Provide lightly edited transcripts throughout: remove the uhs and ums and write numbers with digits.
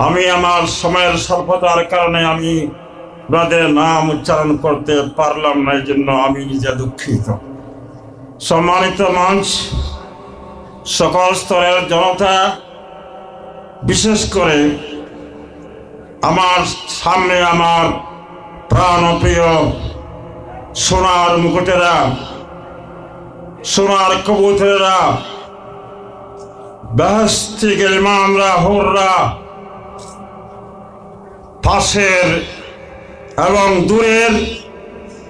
আমি আমার সময়ের স্বল্পতার কারণে আমি আপনাদের নাম উচ্চারণ করতে পারলাম না, এই জন্য আমি নিজে দুঃখিত। সম্মানিত মঞ্চ, সকল স্তরের জনতা, বিশেষ করে আমার সামনে আমার প্রাণপ্রিয় সোনার মুকুটেরা, সোনার কবুতরেরা, বেহেশতি গেলমানরা, হুররা, পাশের এবং দূরের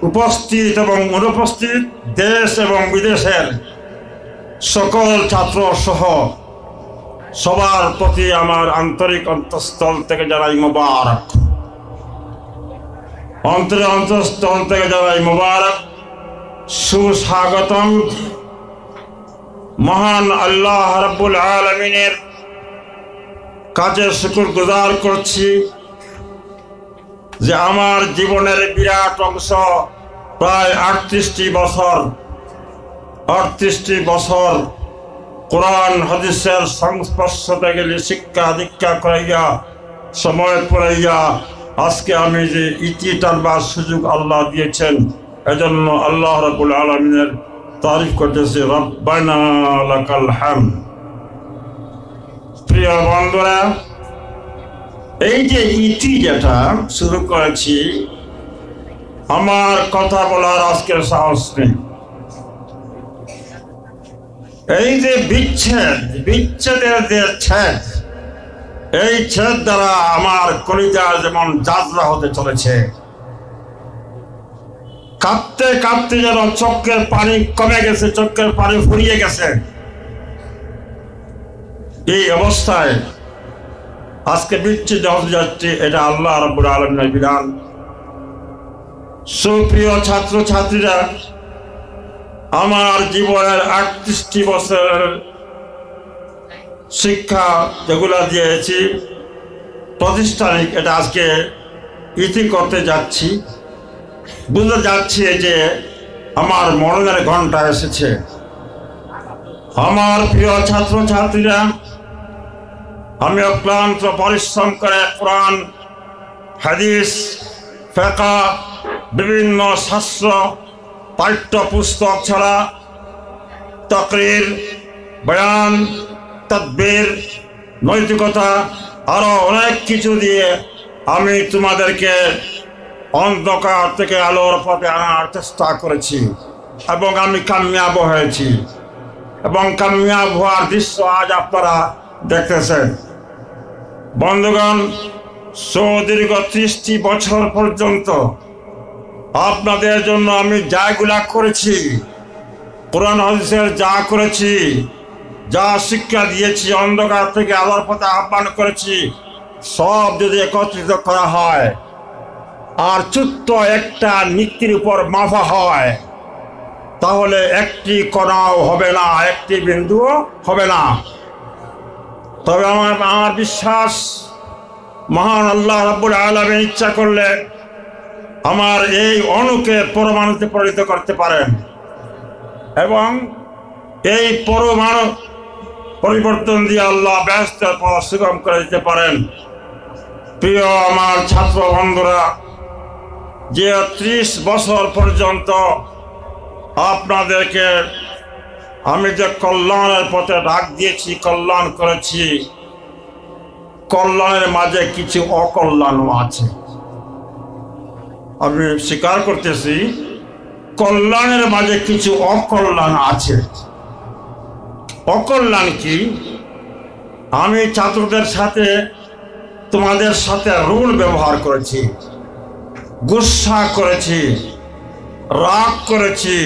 উপস্থিত এবং অনুপস্থিত দেশ এবং বিদেশের সকল ছাত্র সহ সবার প্রতি আমার আন্তরিক অন্তঃস্থল থেকে জানাই মোবারক। অন্তঃস্থল থেকে জানাই মোবারক, সুস্বাগতম। মহান আল্লাহ রাব্বুল আলামিনের কাছে শুকরগুজার করছি যে আমার জীবনের বিরাট অংশ, প্রায় 38টি বছর কোরআন হাদিসের সংস্পর্শ থেকে শিক্ষা দীক্ষা করাইয়া সময় পড়াইয়া আজকে আমি যে ইতি টানবার সুযোগ আল্লাহ দিয়েছেন, এজন্য আল্লাহ রাব্বুল আলামিনের তারিফ করতেছি। রব্বানা লাকাল হামদ। প্রিয় বন্ধুরা, এই যে ইতি যেটা শুরু করেছি, আমার কথা বলার আজকের সাহস নেই। এই যে বিচ্ছেদের যে ছেদ, এই ছেদ দ্বারা আমার কলিজা যেমন যাত্রা হতে চলেছে। কাঁদতে কাঁদতে যেন চোখের পানি কমে গেছে, চোখের পানি ফুরিয়ে গেছে। এই অবস্থায় আজকে বিচ্ছেদ হতে যাচ্ছে, এটা আল্লাহ রাব্বুল আলামিনের বিধান। সুপ্রিয় ছাত্র ছাত্রীরা, আমার জীবনের 38টি বছরের শিক্ষা যেগুলা দিয়েছি প্রাতিষ্ঠানিক, এটা আজকে ইতি করতে যাচ্ছি। বুঝতে যাচ্ছি যে আমার মরণের ঘন্টা এসেছে। আমার প্রিয় ছাত্র ছাত্রীরা, আমি অক্লান্ত পরিশ্রম করে কোরআন, হাদিস, ফিকহ, বিভিন্ন শাস্ত্র, পাঠ্যপুস্তক ছাড়া তাকরীর, বয়ান, তাদবীর, নৈতিকতা, আরো অনেক কিছু দিয়ে আমি তোমাদেরকে অন্ধকার থেকে আলোর পথে আনার চেষ্টা করেছি এবং আমি কামিয়াব হয়েছি এবং কামিয়াব হওয়ার দৃশ্য আজ আপনারা দেখতেছেন। বন্ধুগণ, সুদীর্ঘ 30টি বছর পর্যন্ত আপনাদের জন্য আমি যাগুলা করেছি, কোরআন হাদিসের যা করেছি, যা শিক্ষা দিয়েছি, অন্ধকার থেকে আলোর পথে আহ্বান করেছি, সব যদি একত্রিত করা হয় আর ছোট্ট একটা নীতির উপর মাফা হয়, তাহলে একটি কণাও হবে না, একটি বিন্দুও হবে না। তবে আমার বিশ্বাস, মহান আল্লাহ রাব্বুল আলামিন ইচ্ছা করলে আমার এই অণুকে পরমাণুতে পরিণত করতে পারেন এবং এই পরমাণু পরিবর্তন দিয়ে আল্লাহ বেহেশতের পথ সুগম করে দিতে পারেন। প্রিয় আমার ছাত্র বন্ধুরা, যে 30 বছর পর্যন্ত আপনাদেরকে আমি যে কল্যাণের পথে ডাক দিয়েছি, কল্যাণ করেছি, কল্যাণের মাঝে কিছু অকল্যাণও আছে। আমি স্বীকার করতেছি, কল্যাণের মাঝে কিছু অকল্যাণ আছে। অকল্যাণ কি? আমি ছাত্রদের সাথে, তোমাদের সাথে রুল ব্যবহার করেছি, গুসা করেছি, রাগ করেছি,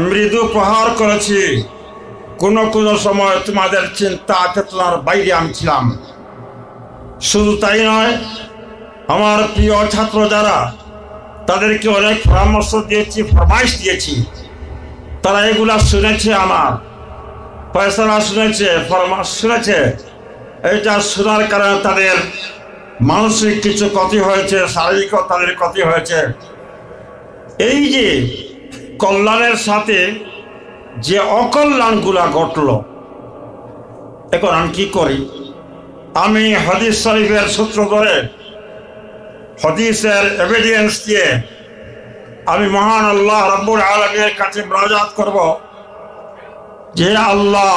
মৃদু প্রহার করেছি। কোনো কোনো সময় তোমাদের চিন্তা চেতনার বাইরে আমি ছিলাম। শুধু তাই নয়, আমার প্রিয় ছাত্র যারা, তাদেরকে অনেক পরামর্শ দিয়েছি, ফরমাইশ দিয়েছি, তারা এগুলা শুনেছে, আমার ফয়সালা শুনেছে, ফরমাইশ শুনেছে। এইটা শোনার কারণে তাদের মানসিক কিছু ক্ষতি হয়েছে, শারীরিক তাদের ক্ষতি হয়েছে। এই যে কল্যাণের সাথে যে অকল্যাণগুলা ঘটল, এখন আমি কি করি? আমি হাদিস শরীফের সূত্র ধরে হাদিসের এভিডেন্স দিয়ে আমি মহান আল্লাহ রাব্বুল আলামিনের কাছে মুনাজাত করব যে আল্লাহ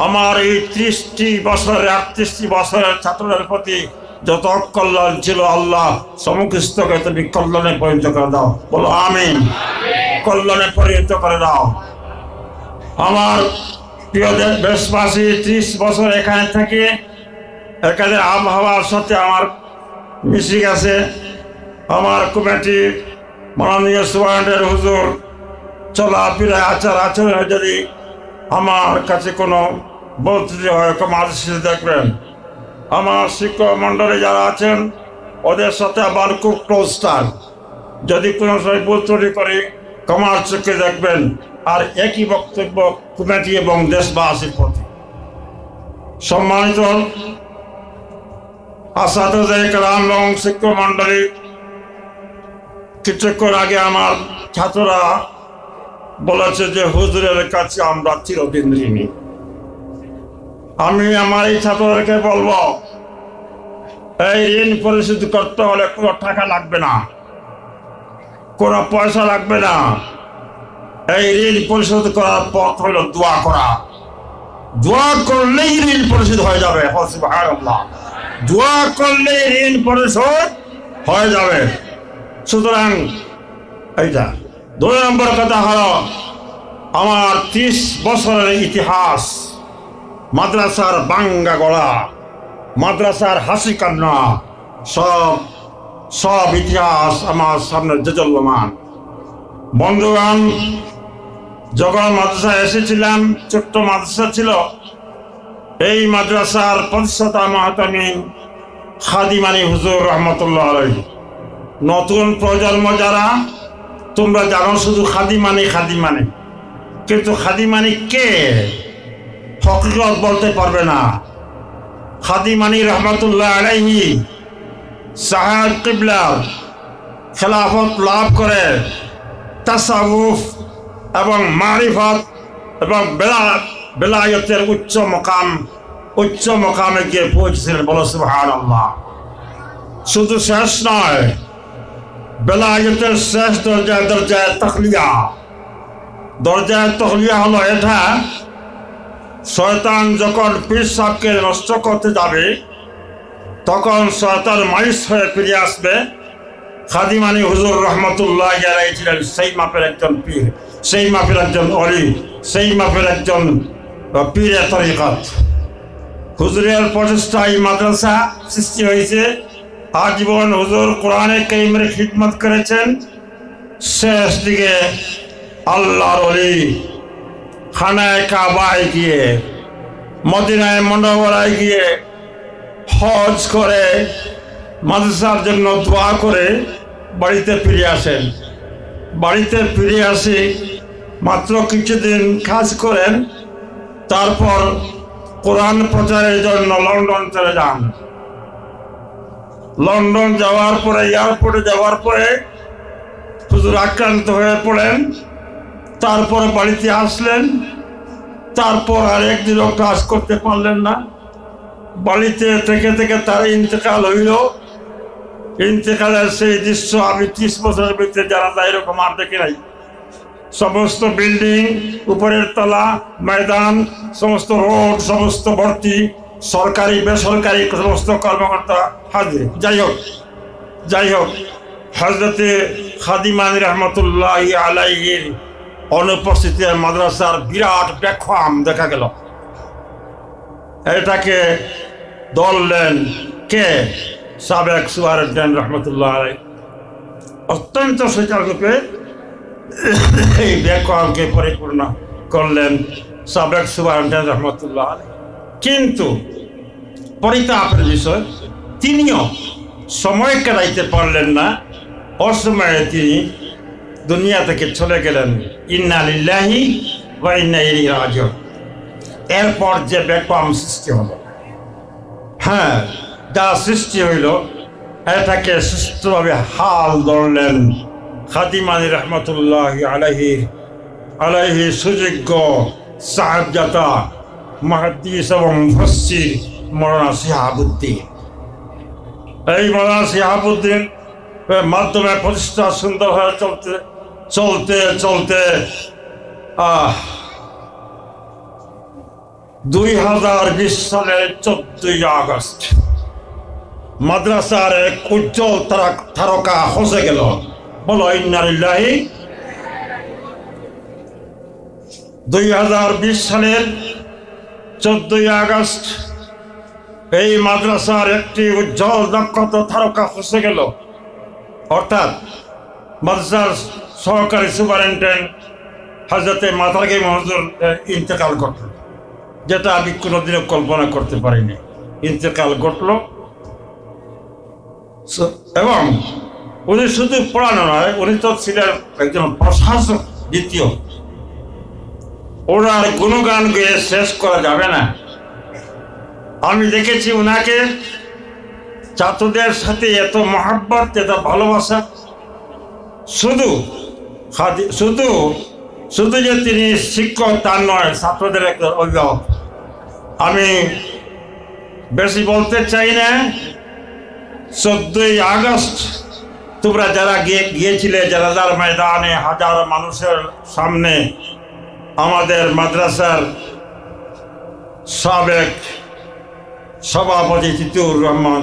আমার এই ৩০টি বছরের ৩৮টি বছরের ছাত্রদের প্রতি যত কল্যাণ ছিল আল্লাহ সমুখস্থকে তুমি কল্যাণে পরিণত করে দাও। বলো আমিন। কল্যাণে পরিণত করে দাও। আমার প্রিয় দেশবাসী, ৩০ বছর এখানে থেকে এখানে আবহাওয়ার সাথে আমার মিশে গেছে। আমার কমিটি মাননীয় সুপারিনটেন্ডেন্ট হুজুর চলাফেরা আচার আচরণে যদি আমার কাছে কোনো বলতে হয় ক্ষমা দৃষ্টিতে দেখবেন। আমার শিক্ষক মণ্ডলী যারা আছেন ওদের সাথে আমার খুব ক্লোজ টার, যদি কোনো সময় ভুল ত্রুটি করি ক্ষমার চোখে দেখবেন। আর একই বক্তব্য কমিটি এবং দেশবাসীর প্রতি। সম্মানিত আসাদে কেরাম এবং শিক্ষক মণ্ডলী, কিছুক্ষণ আগে আমার ছাত্ররা বলেছে যে হুজুরের কাছে আমরা চিরদিন ঋণী। আমি আমার এই ছাত্রদেরকে বলবো, এই ঋণ পরিশোধ করতে হলে কোনো টাকা লাগবে না, কোনো পয়সা লাগবে না। এই ঋণ পরিশোধ করার পথ হইল দোয়া করা। দোয়া করলেই ঋণ পরিশোধ হয়ে যাবে। সুবহানাল্লাহ। দোয়া করলেই ঋণ পরিশোধ হয়ে যাবে। সুতরাং এইটা ২ নম্বর কথা হলো আমার ৩০ বছরের ইতিহাস, মাদ্রাসার বাঙ্গা গলা, মাদ্রাসার হাসি কান্না, সব ইতিহাস আমার সামনে জজল্যমান। বন্ধুগণ, যখন মাদ্রাসায় এসেছিলাম, ছোট্ট মাদ্রাসা ছিল। এই মাদ্রাসার প্রতিষ্ঠাতা মাহতামিম খাদিমানি হুজুর রহমতুল্লাহ আলাইহি। নতুন প্রজন্ম যারা, তোমরা জানো শুধু খাদিমানি, কিন্তু খাদিমানি কে হকিকত বলতে পারবে না। খাদিমানি রহমতুল্লাহ আলাইহি সাহেব কিবলা খেলাফত লাভ করে তাসাউফ এবং মারিফত এবং বেলায়েতের উচ্চ মকামে গিয়ে পৌঁছেছিলেন। বলো সুবহানাল্লাহ। শুধু শেষ নয়, বেলায়েতের শেষ দরজায় তখলিয়া হলো এটা, শয়তান যখন পীর সাহেবকে নষ্ট করতে যাবে তখন শয়তান মাইস হয়ে ফিরে আসবে। খাদিমানি হুজুর রহমতুল্লাহ আলাইহি ছিলেন সেই মাপের একজন পীর, সেই মাপের একজন অলি, সেই মাপের একজন পীরের তরিকত। হুজুরের প্রচেষ্টায় মাদ্রাসা সৃষ্টি হয়েছে। আজীবন হুজুর কোরআনে কারীমের খিদমত করেছেন। শেষ দিকে আল্লাহর ওলি খানায় কাবায় গিয়ে, মদিনায় মুনাওয়ারায় গিয়ে হজ করে মাদ্রাসার জন্য দোয়া করে বাড়িতে ফিরে আসেন। বাড়িতে ফিরে আসি মাত্র কিছুদিন কাজ করেন, তারপর কোরআন প্রচারের জন্য লন্ডন চলে যান। লন্ডন যাওয়ার পরে, এয়ারপোর্টে যাওয়ার পরে হুজুর আক্রান্ত হয়ে পড়েন। তারপর বাড়িতে আসলেন। তারপর আর একদিনও কাজ করতে পারলেন না। বাড়িতে থেকে থেকে তার ইন্তেকাল হইল। ইন্তেকালের সেই দৃশ্য আমি 30 বছরের ভিতরে যারা যায় এরকম আর দেখি নাই। সমস্ত বিল্ডিং, উপরের তলা, ময়দান, সমস্ত রোড, সমস্ত ভর্তি, সরকারি বেসরকারি সমস্ত কর্মকর্তা হাজির। যাই হোক হযরতে খাদিমানি রহমতুল্লাহ আলাইহির অনুপস্থিতিতে মাদ্রাসার বিরাট ব্যাখ্যাম দেখা গেল। এটাকে ধরলেন কে? সাবেক সুপারিনটেন্ডেন্ট রহমতুল্লাহ আলাইহি অত্যন্ত সুচারুরূপে এই ব্যাখ্যামকে পরিপূর্ণ করলেন সাবেক সুপারিনটেন্ডেন্ট রহমতুল্লাহ আলাইহি। কিন্তু পরিতাপের বিষয়, তিনিও সময় কাটাইতে পারলেন না। অসময়ে তিনি দুনিয়া থেকে চলে গেলেন। ইন্না লিল্লাহি ওয়া ইন্না ইলাইহি রাজিউন। এরপর যে ব্যাখ্যাম সৃষ্টি হলো, হ্যাঁ যা সৃষ্টি হইল, এটাকে সুষ্ঠুভাবে হাল ধরলেন খাদিমানি রহমতুল্লাহ আলাইহি সুযোগ্য সাহেবজাদা মুহাদ্দিস এবং মুফাসসির মৌলানা শিহাবুদ্দিন। এই মৌলানা শিহাবুদ্দিন মাধ্যমে প্রতিষ্ঠা সুন্দর হয়ে চলতে চলতে চলতে 2020 সালের 14 আগস্ট মাদ্রাসার এক উজ্জ্বল তারকা খসে গেল। বলো ইন্না লিল্লাহি। 2020 সালের 14 আগস্ট এই মাদ্রাসার একটি উজ্জ্বল নক্ষত্র তারকা খসে গেল। অর্থাৎ মাদ্রাসার সহকারী সুপারিনটেন্ডেন্ট হযরতে মাতারগে হুজুর ইন্তেকাল ঘটল, যেটা আমি কোনোদিনও কল্পনা করতে পারিনি। ইন্তেকাল ঘটল এবং উনি শুধু পড়ানো নয়, উনি তো ছিলেন একজন প্রশাসক দ্বিতীয়। ওনার গুণগান গিয়ে শেষ করা যাবে না। আমি দেখেছি ওনাকে ছাত্রদের সাথে এত মহাব্বত, এত ভালোবাসা। শুধু শুধু যে তিনি শিক্ষক তার নয়, ছাত্রদের একটা অভিভাবক। আমি বেশি বলতে চাই না। 14 আগস্ট তোমরা যারা গিয়েছিলে জানাজার ময়দানে, হাজার মানুষের সামনে আমাদের মাদ্রাসার সাবেক সভাপতি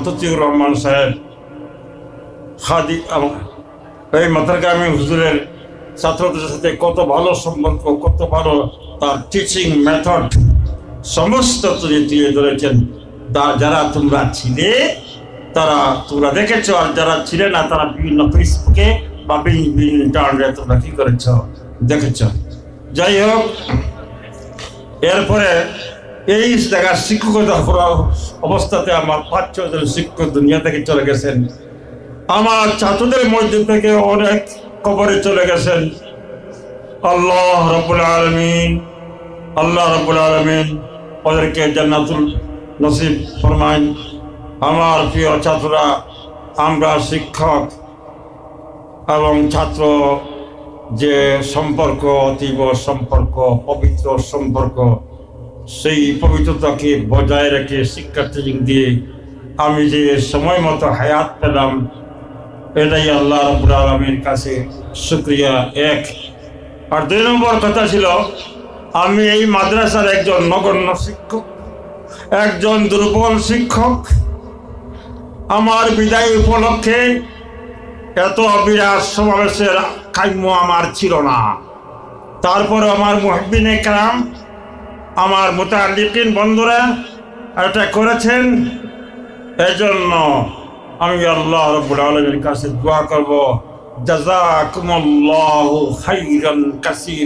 ততিউর রহমান সাহেব এই মাতারগামী হুজুরের ছাত্রদের সাথে কত ভালো সম্পর্ক, কত ভালো তার টিচিং মেথড সমস্ত তুলে ধরেছেন। যারা তোমরা ছিলে তারা তোমরা দেখেছ, আর যারা ছিলে না তারা বিভিন্ন ফেসবুকে বা বিভিন্ন ইন্টারনেটে তোমরা কি করেছ দেখেছ। যাই হোক, এরপরে এই জায়গার শিক্ষকতা অবস্থাতে আমার 5-6 জন শিক্ষক দুনিয়া থেকে চলে গেছেন। আমার ছাত্রদের মধ্যে থেকে অনেক কবরে চলে গেছেন। আল্লাহ রাব্বুল আলামিন ওদেরকে জান্নাতুল নসিব ফরমাইন। আমার প্রিয় ছাত্ররা, আমরা শিক্ষক এবং ছাত্র যে সম্পর্ক, অতীব সম্পর্ক, পবিত্র সম্পর্ক, সেই পবিত্রতাকে বজায় রেখে শিক্ষা ট্রেনিং দিয়ে আমি যে সময় মতো হায়াত পেলাম, এটাই আল্লাহ রাব্বুল আলামিনের কাছে শুকরিয়া। এক। আর 2 নম্বর কথা ছিল, আমি এই মাদ্রাসার একজন নগণ্য শিক্ষক, একজন দুর্বল শিক্ষক। আমার বিদায় উপলক্ষে এত বিরাট সমাবেশের কাম্য আমার ছিল না। তারপর আমার মুহিব্বিনে কেরাম, আমার মুতাআল্লিকিন বন্ধুরা এটা করেছেন। এজন্য আমি আল্লাহ রাব্বুল আলামিনের কাছে দোয়া করব, জাযাকুমুল্লাহু খাইরান কাসীরা।